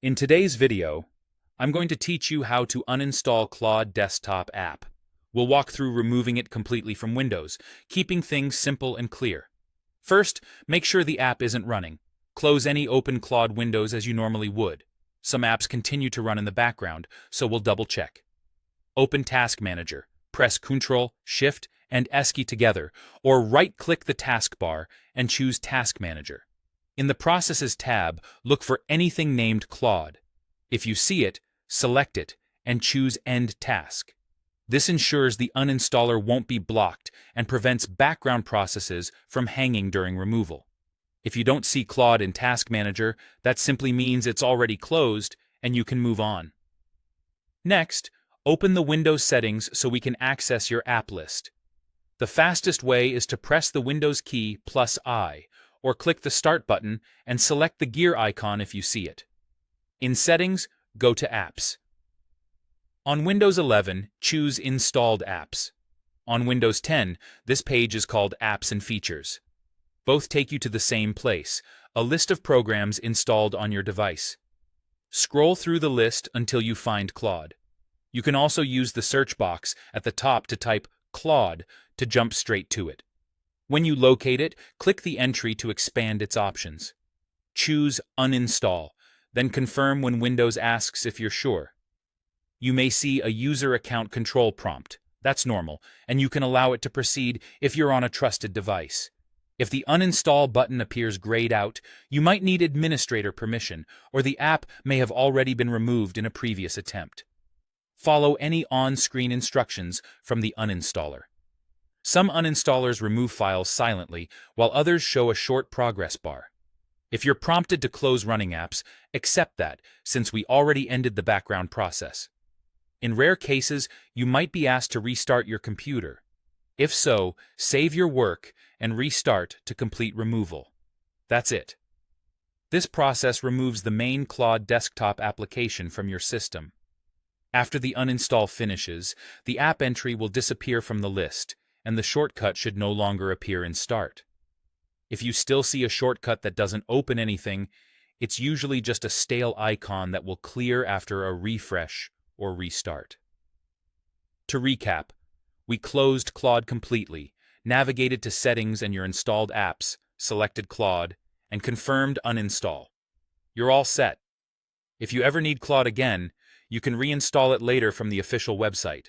In today's video, I'm going to teach you how to uninstall Claude Desktop App. We'll walk through removing it completely from Windows, keeping things simple and clear. First, make sure the app isn't running. Close any open Claude windows as you normally would. Some apps continue to run in the background, so we'll double-check. Open Task Manager. Press Ctrl, Shift, and S key together, or right-click the taskbar and choose Task Manager. In the Processes tab, look for anything named Claude. If you see it, select it and choose End Task. This ensures the uninstaller won't be blocked and prevents background processes from hanging during removal. If you don't see Claude in Task Manager, that simply means it's already closed and you can move on. Next, open the Windows settings so we can access your app list. The fastest way is to press the Windows key +I, or click the Start button and select the gear icon if you see it. In Settings, go to Apps. On Windows 11, choose Installed Apps. On Windows 10, this page is called Apps and Features. Both take you to the same place, a list of programs installed on your device. Scroll through the list until you find Claude. You can also use the search box at the top to type Claude to jump straight to it. When you locate it, click the entry to expand its options. Choose Uninstall, then confirm when Windows asks if you're sure. You may see a user account control prompt. That's normal, and you can allow it to proceed if you're on a trusted device. If the Uninstall button appears grayed out, you might need administrator permission, or the app may have already been removed in a previous attempt. Follow any on-screen instructions from the uninstaller. Some uninstallers remove files silently, while others show a short progress bar. If you're prompted to close running apps, accept that, since we already ended the background process. In rare cases, you might be asked to restart your computer. If so, save your work and restart to complete removal. That's it. This process removes the main Claude desktop application from your system. After the uninstall finishes, the app entry will disappear from the list, and the shortcut should no longer appear in Start. If you still see a shortcut that doesn't open anything, it's usually just a stale icon that will clear after a refresh or restart. To recap, we closed Claude completely, navigated to Settings and your installed apps, selected Claude, and confirmed uninstall. You're all set. If you ever need Claude again, you can reinstall it later from the official website.